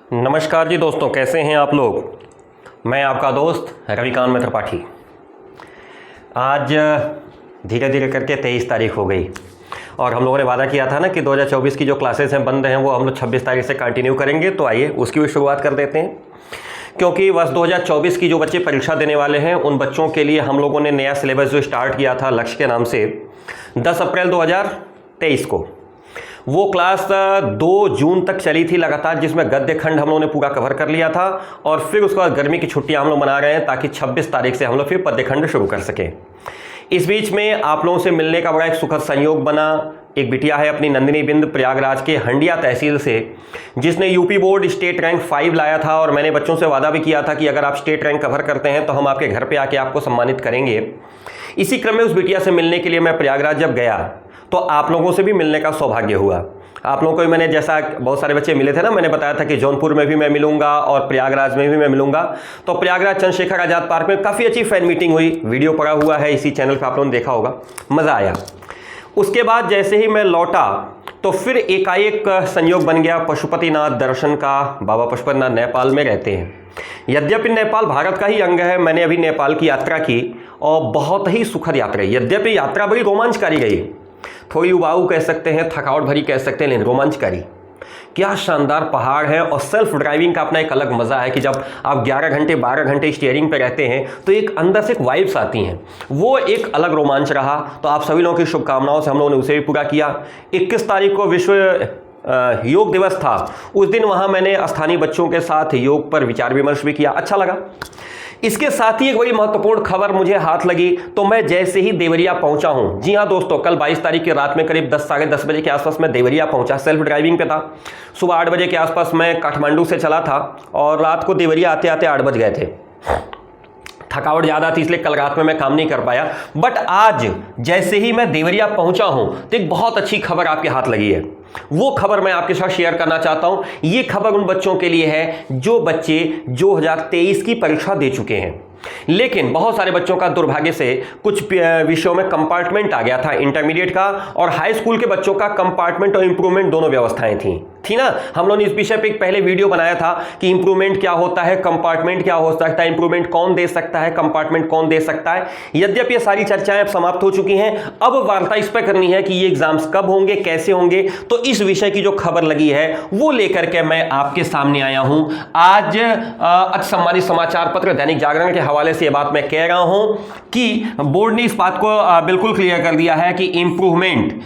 नमस्कार जी दोस्तों, कैसे हैं आप लोग। मैं आपका दोस्त रविकांत मित्र पाठी। आज धीरे धीरे करके 23 तारीख हो गई और हम लोगों ने वादा किया था ना कि 2024 की जो क्लासेस हैं बंद हैं वो हम लोग 26 तारीख से कंटिन्यू करेंगे। तो आइए उसकी भी शुरुआत कर देते हैं, क्योंकि वर्ष 2024 की जो बच्चे परीक्षा देने वाले हैं उन बच्चों के लिए हम लोगों ने नया सिलेबस जो स्टार्ट किया था लक्ष्य के नाम से 10 अप्रैल 2023 को, वो क्लास 2 जून तक चली थी लगातार, जिसमें गद्य खंड हम लोगों ने पूरा कवर कर लिया था। और फिर उसके बाद गर्मी की छुट्टियां हम लोग मना रहे हैं ताकि 26 तारीख से हम लोग फिर पद्य खंड शुरू कर सकें। इस बीच में आप लोगों से मिलने का बड़ा एक सुखद संयोग बना। एक बिटिया है अपनी नंदिनी बिंद प्रयागराज के हंडिया तहसील से, जिसने यूपी बोर्ड स्टेट रैंक 5 लाया था। और मैंने बच्चों से वादा भी किया था कि अगर आप स्टेट रैंक कवर करते हैं तो हम आपके घर पे आके आपको सम्मानित करेंगे। इसी क्रम में उस बिटिया से मिलने के लिए मैं प्रयागराज जब गया तो आप लोगों से भी मिलने का सौभाग्य हुआ। आप लोगों को भी मैंने, जैसा बहुत सारे बच्चे मिले थे ना, मैंने बताया था कि जौनपुर में भी मैं मिलूंगा और प्रयागराज में भी मैं मिलूंगा। तो प्रयागराज चंद्रशेखर आजाद पार्क में काफ़ी अच्छी फैन मीटिंग हुई, वीडियो पड़ा हुआ है इसी चैनल पर, आप लोगों ने देखा होगा, मज़ा आया। उसके बाद जैसे ही मैं लौटा तो फिर एकाएक संयोग बन गया पशुपतिनाथ दर्शन का। बाबा पशुपतिनाथ नेपाल में रहते हैं। यद्यपि नेपाल भारत का ही अंग है, मैंने अभी नेपाल की यात्रा की और बहुत ही सुखद यात्रा। यद्यपि यात्रा बड़ी रोमांचकारी रही, थोड़ी उबाऊ कह सकते हैं, थकावट भरी कह सकते हैं, लेकिन रोमांचकारी। क्या शानदार पहाड़ है। और सेल्फ ड्राइविंग का अपना एक अलग मज़ा है कि जब आप 11 घंटे 12 घंटे स्टीयरिंग पे रहते हैं तो एक अंदर से एक वाइब्स आती हैं, वो एक अलग रोमांच रहा। तो आप सभी लोगों की शुभकामनाओं से हम लोगों ने उसे भी पूरा किया। 21 तारीख को विश्व योग दिवस था। उस दिन वहाँ मैंने स्थानीय बच्चों के साथ योग पर विचार विमर्श भी किया, अच्छा लगा। इसके साथ ही एक बड़ी महत्वपूर्ण खबर मुझे हाथ लगी। तो मैं जैसे ही देवरिया पहुंचा हूं, जी हां दोस्तों, कल 22 तारीख की रात में करीब 10 साढ़े 10 बजे के आसपास मैं देवरिया पहुंचा। सेल्फ ड्राइविंग पे था। सुबह 8 बजे के आसपास मैं काठमांडू से चला था और रात को देवरिया आते आते 8 बज गए थे। थकावट ज़्यादा थी इसलिए कल रात में मैं काम नहीं कर पाया। बट आज जैसे ही मैं देवरिया पहुंचा हूं तो एक बहुत अच्छी खबर आपके हाथ लगी है। वो खबर मैं आपके साथ शेयर करना चाहता हूं। ये खबर उन बच्चों के लिए है जो बच्चे 2023 की परीक्षा दे चुके हैं, लेकिन बहुत सारे बच्चों का दुर्भाग्य से कुछ विषयों में कंपार्टमेंट आ गया था। इंटरमीडिएट का और हाई स्कूल के बच्चों का कंपार्टमेंट और इंप्रूवमेंट दोनों व्यवस्थाएं थी ना। हम लोगों ने इस विषय पे एक पहले वीडियो बनाया था कि इंप्रूवमेंट क्या होता है, कंपार्टमेंट क्या हो सकता है, इंप्रूवमेंट कौन दे सकता है, कंपार्टमेंट कौन दे सकता है। यद्यपि ये सारी चर्चाएं अब समाप्त हो चुकी हैं, अब वार्ता इस पर करनी है कि ये एग्जाम्स कब होंगे, कैसे होंगे। तो इस विषय की जो खबर लगी है वो लेकर के मैं आपके सामने आया हूं। आज अति सम्मानित समाचार पत्र दैनिक जागरण के हवाले से ये बात मैं कह रहा हूं कि बोर्ड ने इस बात को बिल्कुल क्लियर कर दिया है कि इंप्रूवमेंट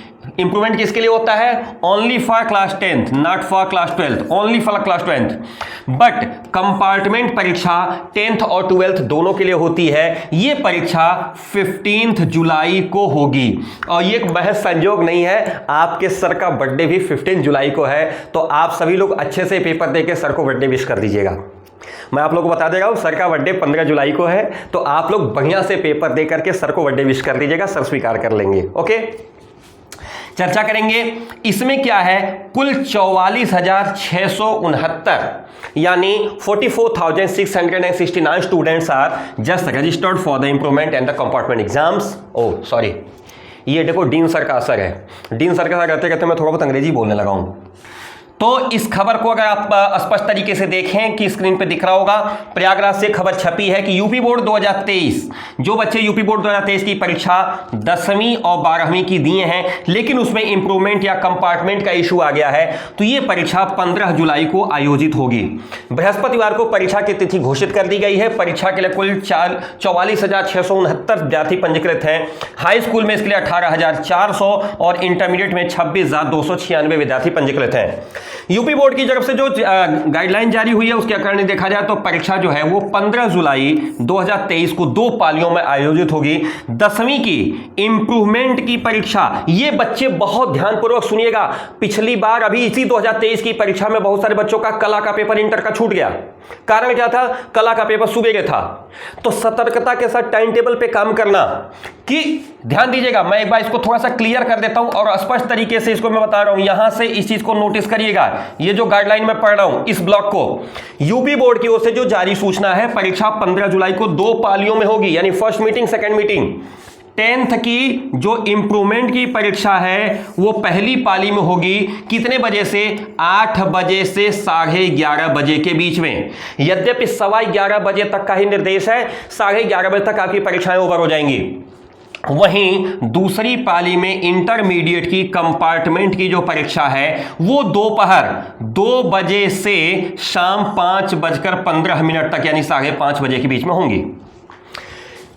किसके लिए होता है? Only for class 10th, not for class 12th, only for class 10th। But compartment परीक्षा 10th और 12th दोनों के लिए होती है। ये परीक्षा 15 जुलाई को होगी और ये महज संयोग नहीं है, आपके सर का बर्थडे भी 15 जुलाई को है। तो आप सभी लोग अच्छे से पेपर देके सर को बर्थडे विश कर दीजिएगा। मैं आप लोगों को बता दे रहा हूं, सर का बर्थडे 15 जुलाई को है, तो आप लोग बढ़िया से पेपर दे करके सर को बर्थडे विश कर दीजिएगा, सर स्वीकार कर लेंगे। ओके, चर्चा करेंगे। इसमें क्या है, कुल 44,669 यानी 44,669 students are just registered for the improvement and the compartment exams. Oh sorry, ये देखो डीन सर का असर है। डीन सर के साथ कहते कहते मैं थोड़ा बहुत अंग्रेजी बोलने लगा हूं। तो इस खबर को अगर आप स्पष्ट तरीके से देखें कि स्क्रीन पे दिख रहा होगा, प्रयागराज से खबर छपी है कि यूपी बोर्ड 2023, जो बच्चे यूपी बोर्ड 2023 की परीक्षा 10वीं और 12वीं की दिए हैं लेकिन उसमें इंप्रूवमेंट या कंपार्टमेंट का इशू आ गया है, तो ये परीक्षा 15 जुलाई को आयोजित होगी। बृहस्पतिवार को परीक्षा की तिथि घोषित कर दी गई है। परीक्षा के लिए कुल 44,669 विद्यार्थी पंजीकृत हैं। हाई स्कूल में इसके लिए 18,400 और इंटरमीडिएट में 26,296 विद्यार्थी पंजीकृत हैं। यूपी बोर्ड की तरफ से जो गाइडलाइन जारी हुई है उसके अकॉर्डिंग देखा जाए तो परीक्षा जो है वो 15 जुलाई 2023 को 2 पालियों में आयोजित होगी। 10वीं की इंप्रूवमेंट की परीक्षा, ये बच्चे बहुत ध्यानपूर्वक सुनिएगा। पिछली बार अभी इसी 2023 की परीक्षा में बहुत सारे बच्चों का कला का पेपर इंटर का छूट गया। कारण क्या था? कला का पेपर सुबह था। तो सतर्कता के साथ टाइम टेबल पे काम करना कि ध्यान दीजिएगा। मैं एक बार इसको थोड़ा सा क्लियर कर देता हूं और स्पष्ट तरीके से इसको मैं बता रहा हूं, यहां से इस चीज को नोटिस करिएगा। ये जो गाइडलाइन में पढ़ रहा हूं इस ब्लॉक को, यूपी बोर्ड की ओर से जो जारी सूचना है, परीक्षा 15 जुलाई को 2 पालियों में होगी, यानी first meeting second meeting. 10th की जो इंप्रूवमेंट की परीक्षा है वो पहली पाली में होगी। कितने बजे से? 8 बजे से 11:30 बजे के बीच में। यद्यपि 11:15 बजे तक का ही निर्देश है, 11:30 बजे तक आपकी परीक्षाएं ओवर हो जाएंगी। वहीं दूसरी पाली में इंटरमीडिएट की कंपार्टमेंट की जो परीक्षा है वो दोपहर 2 बजे से शाम 5:15 तक यानी 5:30 बजे के बीच में होंगी।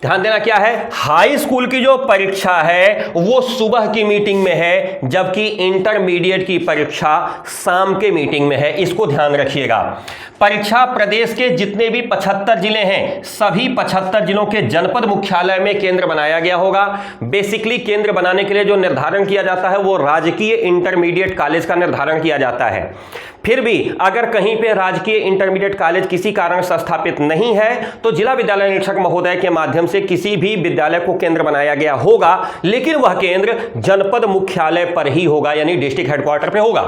ध्यान देना क्या है, हाई स्कूल की जो परीक्षा है वो सुबह की मीटिंग में है, जबकि इंटरमीडिएट की परीक्षा शाम के मीटिंग में है। इसको ध्यान रखिएगा। परीक्षा प्रदेश के जितने भी 75 जिले हैं, सभी 75 जिलों के जनपद मुख्यालय में केंद्र बनाया गया होगा। बेसिकली केंद्र बनाने के लिए जो निर्धारण किया जाता है वो राजकीय इंटरमीडिएट कॉलेज का निर्धारण किया जाता है। फिर भी अगर कहीं पे राजकीय इंटरमीडिएट कॉलेज किसी कारण से स्थापित नहीं है तो जिला विद्यालय निरीक्षक महोदय के माध्यम से किसी भी विद्यालय को केंद्र बनाया गया होगा, लेकिन वह केंद्र जनपद मुख्यालय पर ही होगा, यानी डिस्ट्रिक्ट हेडक्वार्टर पे होगा।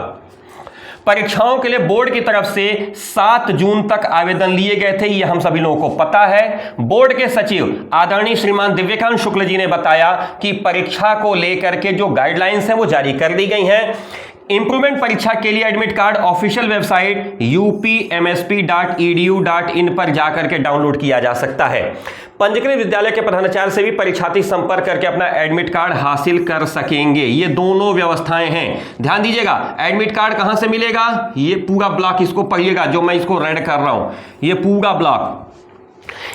परीक्षाओं के लिए बोर्ड की तरफ से 7 जून तक आवेदन लिए गए थे, यह हम सभी लोगों को पता है। बोर्ड के सचिव आदरणीय श्रीमान दिव्यकांत शुक्ल जी ने बताया कि परीक्षा को लेकर के जो गाइडलाइंस हैं वो जारी कर दी गई हैं। इंप्रूवमेंट परीक्षा के लिए admit card official website upmsp.edu.in पर जाकर के डाउनलोड किया जा सकता है। पंजीकृत विद्यालय के प्रधानाचार्य से भी परीक्षार्थी संपर्क करके अपना एडमिट कार्ड हासिल कर सकेंगे। ये दोनों व्यवस्थाएं हैं, ध्यान दीजिएगा। एडमिट कार्ड कहां से मिलेगा? ये पूरा ब्लॉक इसको पढ़िएगा, जो मैं इसको रेड कर रहा हूं, ये पूरा ब्लॉक।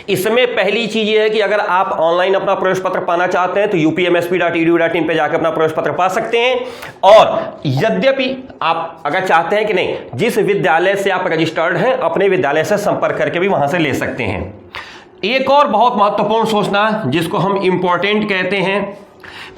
इसमें पहली चीज ये है कि अगर आप ऑनलाइन अपना प्रवेश पत्र पाना चाहते हैं तो upmsp.edu.in पे जाकर अपना प्रवेश पत्र पा सकते हैं। और यद्यपि आप अगर चाहते हैं कि नहीं, जिस विद्यालय से आप रजिस्टर्ड हैं अपने विद्यालय से संपर्क करके भी वहां से ले सकते हैं। एक और बहुत महत्वपूर्ण सूचना जिसको हम इंपॉर्टेंट कहते हैं,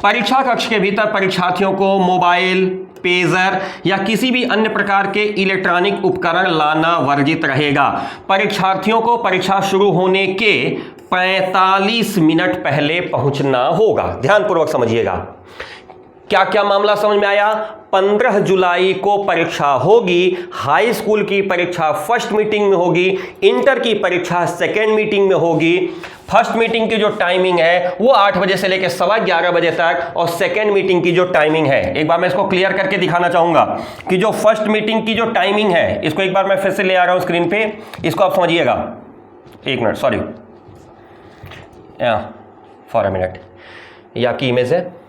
परीक्षा कक्ष के भीतर परीक्षार्थियों को मोबाइल, पेजर या किसी भी अन्य प्रकार के इलेक्ट्रॉनिक उपकरण लाना वर्जित रहेगा। परीक्षार्थियों को परीक्षा शुरू होने के 45 मिनट पहले पहुंचना होगा। ध्यानपूर्वक समझिएगा। क्या क्या मामला समझ में आया? 15 जुलाई को परीक्षा होगी। हाई स्कूल की परीक्षा फर्स्ट मीटिंग में होगी, इंटर की परीक्षा सेकेंड मीटिंग में होगी। फर्स्ट मीटिंग की जो टाइमिंग है वो 8 बजे से लेकर 11:15 बजे तक, और सेकेंड मीटिंग की जो टाइमिंग है, एक बार मैं इसको क्लियर करके दिखाना चाहूंगा कि जो फर्स्ट मीटिंग की जो टाइमिंग है, इसको एक बार मैं फिर से ले आ रहा हूं स्क्रीन पे, इसको आप समझिएगा। एक minute, sorry, for a minute, ये आपकी इमेज है।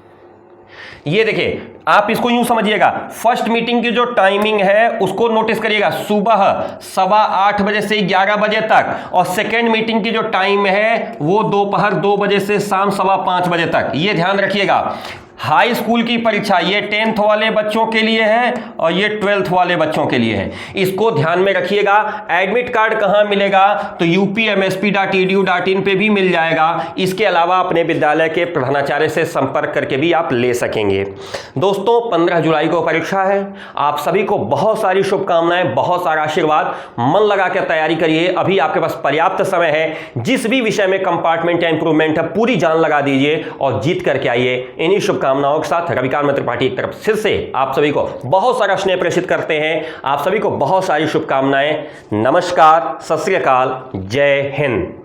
ये देखिए, आप इसको यूं समझिएगा, फर्स्ट मीटिंग की जो टाइमिंग है उसको नोटिस करिएगा, सुबह 8:15 बजे से 11 बजे तक, और सेकेंड मीटिंग की जो टाइम है वो दोपहर 2 बजे से शाम 5:15 बजे तक। ये ध्यान रखिएगा। हाई स्कूल की परीक्षा ये 10th वाले बच्चों के लिए है और ये 12th वाले बच्चों के लिए है, इसको ध्यान में रखिएगा। एडमिट कार्ड कहां मिलेगा? तो upmsp.edu.in पे भी मिल जाएगा। इसके अलावा अपने विद्यालय के प्रधानाचार्य से संपर्क करके भी आप ले सकेंगे। दोस्तों, 15 जुलाई को परीक्षा है। आप सभी को बहुत सारी शुभकामनाएं, बहुत सारा आशीर्वाद। मन लगा के तैयारी करिए, अभी आपके पास पर्याप्त समय है। जिस भी विषय में कंपार्टमेंट या इंप्रूवमेंट है, पूरी जान लगा दीजिए और जीत करके आइए। इन्हीं शुभकामनाओं के साथ रविकांत मित्र त्रिपाठी की तरफ फिर से आप सभी को बहुत सारा स्नेह प्रेषित करते हैं। आप सभी को बहुत सारी शुभकामनाएं। नमस्कार, सत श्री अकाल, जय हिंद।